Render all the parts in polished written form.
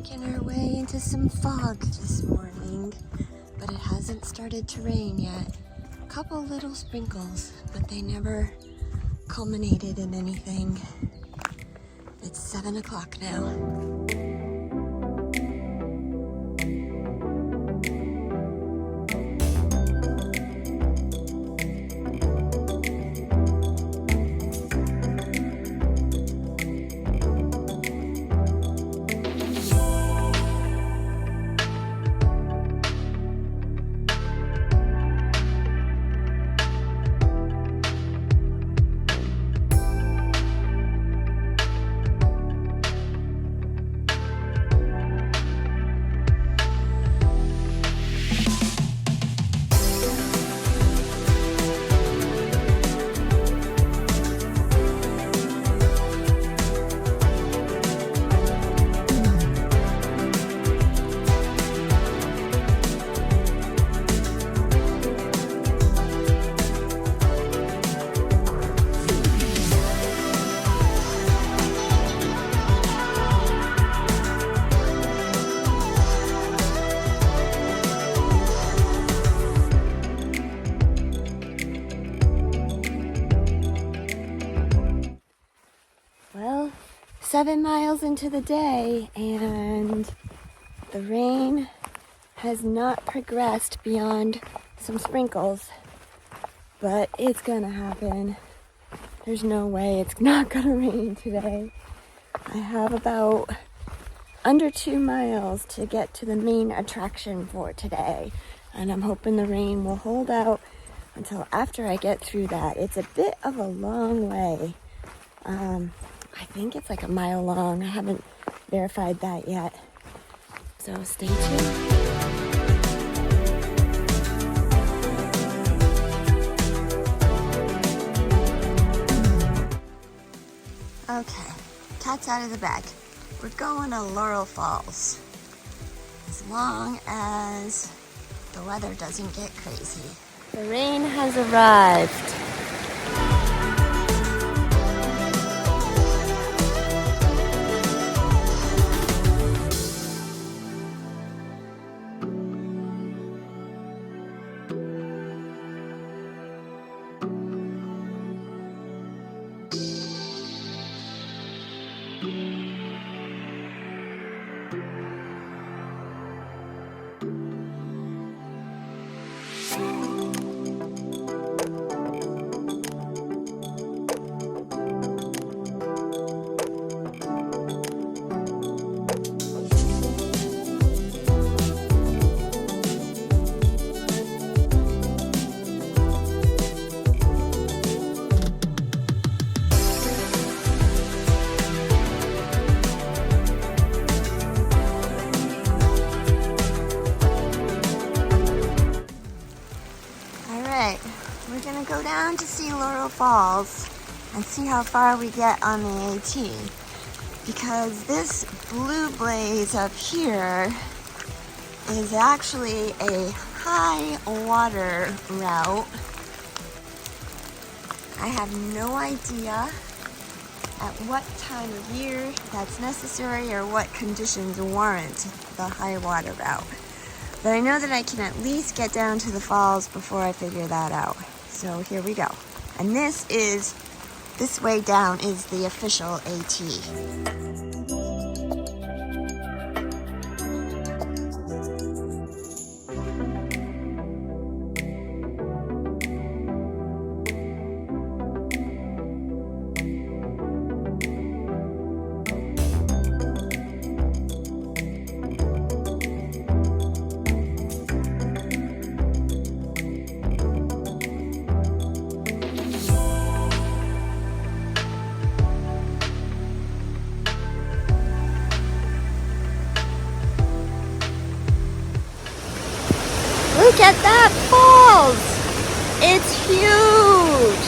Making our way into some fog this morning, but it hasn't started to rain yet. A couple little sprinkles, but they never culminated in anything. It's 7 o'clock now. Well, 7 miles into the day, and the rain has not progressed beyond some sprinkles, but it's gonna happen. There's no way it's not gonna rain today. I have about under 2 miles to get to the main attraction for today, and I'm hoping the rain will hold out until after I get through that. It's a bit of a long way. I think it's like a mile long. I haven't verified that yet. So stay tuned. Okay, cat's out of the bag. We're going to Laurel Falls. As long as the weather doesn't get crazy. The rain has arrived. We're gonna go down to see Laurel Falls and see how far we get on the AT, because this blue blaze up here is actually a high water route. I have no idea at what time of year that's necessary or what conditions warrant the high water route. But I know that I can at least get down to the falls before I figure that out. So here we go. And this way down is the official AT. Look at that falls! It's huge!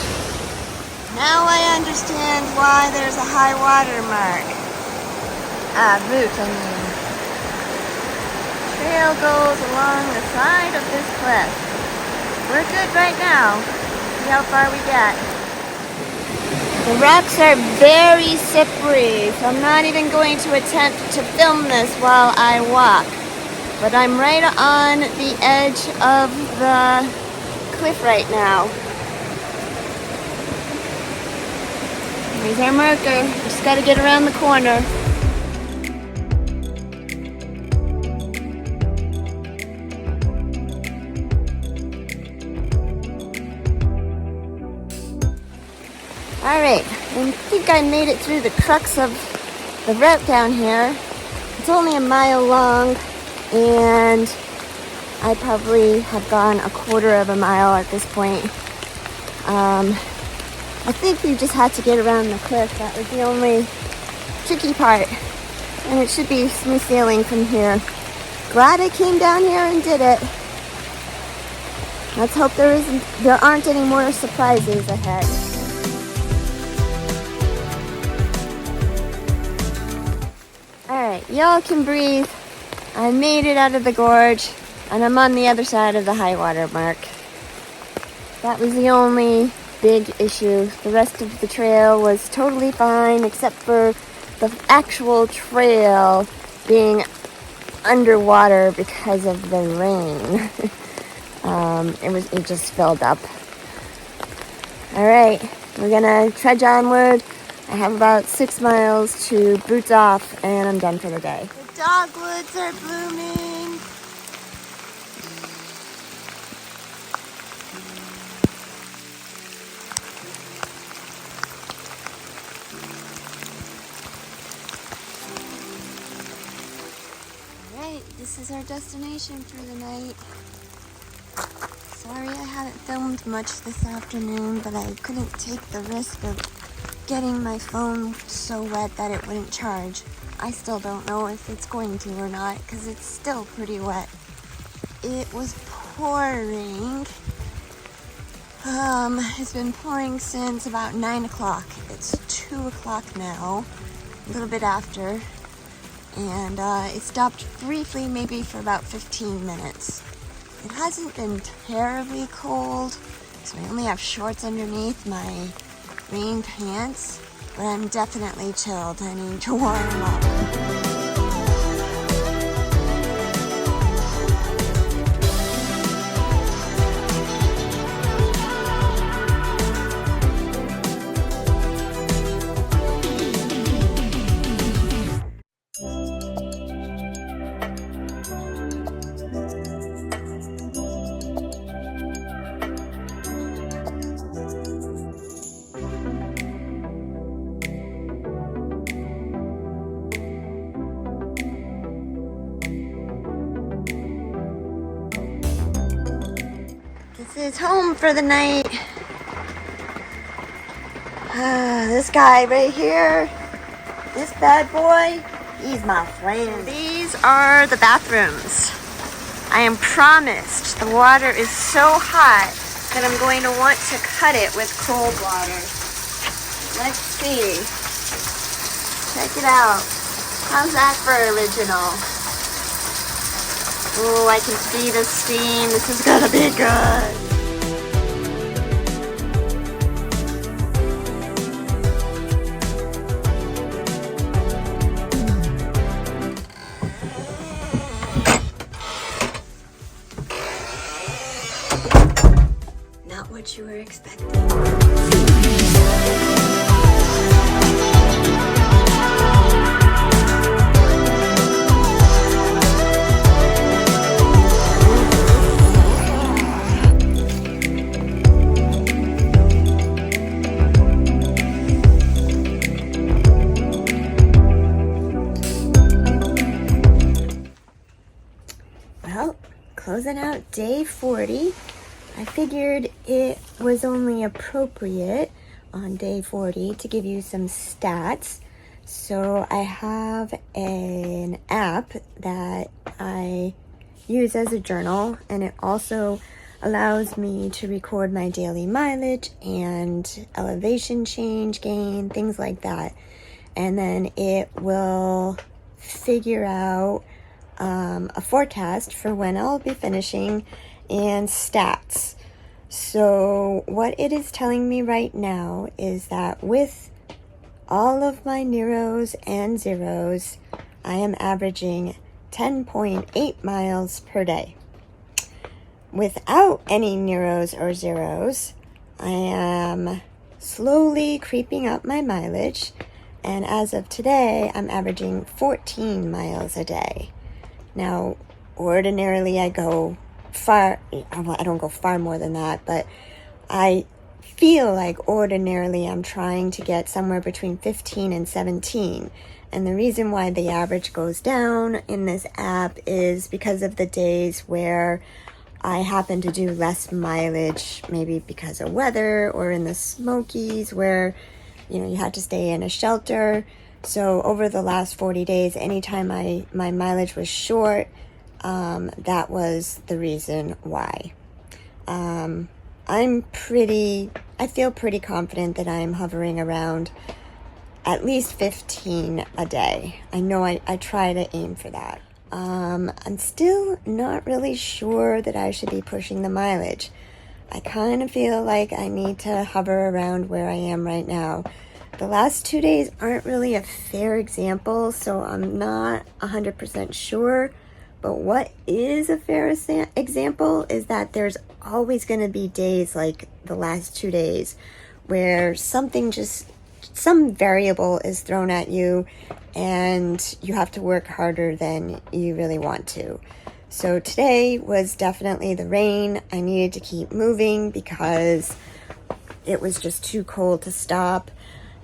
Now I understand why there's a high water mark. Route, I mean. Trail goes along the side of this cliff. We're good right now. See how far we get. The rocks are very slippery, so I'm not even going to attempt to film this while I walk. But I'm right on the edge of the cliff right now. Here's our marker. Just gotta get around the corner. Alright, I think I made it through the crux of the route down here. It's only a mile long, and I probably have gone a quarter of a mile at this point. I think we just had to get around the cliff. That was the only tricky part, and it should be smooth sailing from here. Glad I came down here and did it. Let's hope there aren't any more surprises ahead. Alright, y'all can breathe. I made it out of the gorge, and I'm on the other side of the high water mark. That was the only big issue. The rest of the trail was totally fine, except for the actual trail being underwater because of the rain. It just filled up. Alright, we're gonna trudge onward. I have about 6 miles to boots off, and I'm done for the day. The dogwoods are blooming. Alright, this is our destination for the night. Sorry I haven't filmed much this afternoon, but I couldn't take the risk of getting my phone so wet that it wouldn't charge. I still don't know if it's going to or not, because it's still pretty wet. It was pouring. It's been pouring since about 9 o'clock. It's 2 o'clock now, a little bit after. And it stopped briefly, maybe for about 15 minutes. It hasn't been terribly cold, so I only have shorts underneath my rain pants, but I'm definitely chilled. I need to warm up. This is home for the night. This guy right here, this bad boy, he's my friend. These are the bathrooms. I am promised the water is so hot that I'm going to want to cut it with cold water. Let's see. Check it out. How's that for original? Oh, I can see the steam. This is gonna be good. Not what you were expecting. Well, closing out day 40. I figured it was only appropriate on day 40 to give you some stats. So I have an app that I use as a journal, and it also allows me to record my daily mileage and elevation change gain, things like that. And then it will figure out a forecast for when I'll be finishing and stats. So what it is telling me right now is that with all of my Neros and zeros, I am averaging 10.8 miles per day. Without any Neros or zeros, I am slowly creeping up my mileage, and as of today, I'm averaging 14 miles a day. Now, ordinarily I go far, well, I don't go far more than that, but I feel like ordinarily I'm trying to get somewhere between 15 and 17. And the reason why the average goes down in this app is because of the days where I happen to do less mileage, maybe because of weather or in the Smokies where, you had to stay in a shelter. So over the last 40 days, anytime my mileage was short, that was the reason why. I feel pretty confident that I'm hovering around at least 15 a day. I know I try to aim for that. I'm still not really sure that I should be pushing the mileage. I kind of feel like I need to hover around where I am right now. The last 2 days aren't really a fair example, so I'm not 100% sure. But what is a fair example is that there's always going to be days like the last 2 days where some variable is thrown at you and you have to work harder than you really want to. So today was definitely the rain. I needed to keep moving because it was just too cold to stop.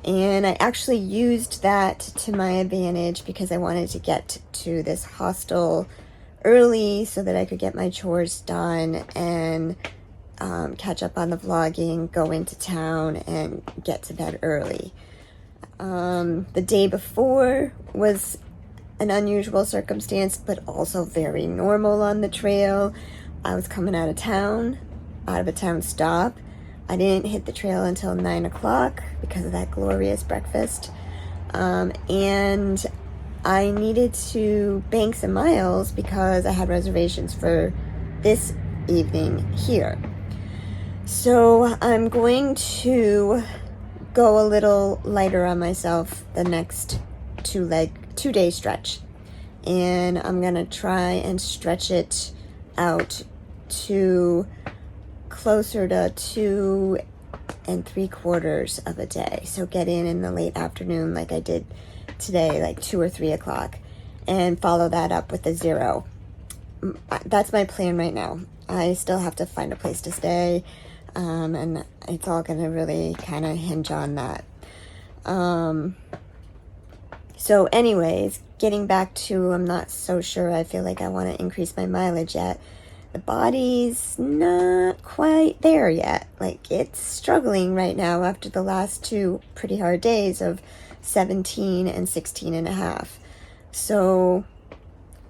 And I actually used that to my advantage because I wanted to get to this hostel early so that I could get my chores done and catch up on the vlogging, go into town, and get to bed early. The day before was an unusual circumstance, but also very normal on the trail. I was coming out of a town stop. I didn't hit the trail until 9 o'clock because of that glorious breakfast. And I needed to bank some miles because I had reservations for this evening here. So I'm going to go a little lighter on myself the next 2-day stretch. And I'm going to try and stretch it out to closer to 2 3/4 of a day. So get in the late afternoon like I did today, like 2 or 3 o'clock, and follow that up with a 0. That's my plan right now. I still have to find a place to stay, and it's all going to really kind of hinge on that. So anyways, getting back to, I'm not so sure I feel like I want to increase my mileage yet. The body's not quite there yet. Like, it's struggling right now after the last 2 pretty hard days of 17 and 16 and a half. So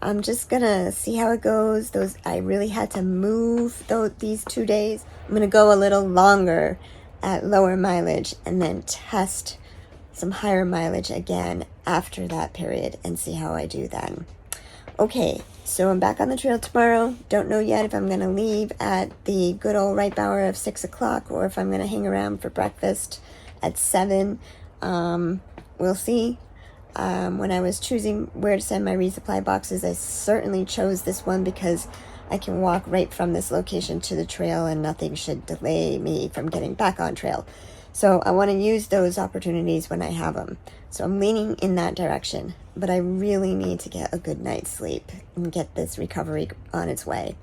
I'm just gonna see how it goes. I really had to move these 2 days. I'm gonna go a little longer at lower mileage and then test some higher mileage again after that period and see how I do then. Okay, so I'm back on the trail tomorrow. Don't know yet if I'm going to leave at the good old right hour of 6 o'clock or if I'm going to hang around for breakfast at 7. We'll see. When I was choosing where to send my resupply boxes, I certainly chose this one because I can walk right from this location to the trail and nothing should delay me from getting back on trail. So I want to use those opportunities when I have them. So I'm leaning in that direction, but I really need to get a good night's sleep and get this recovery on its way.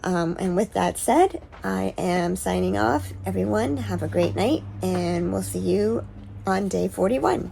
And with that said, I am signing off. Everyone, have a great night, and we'll see you on day 41.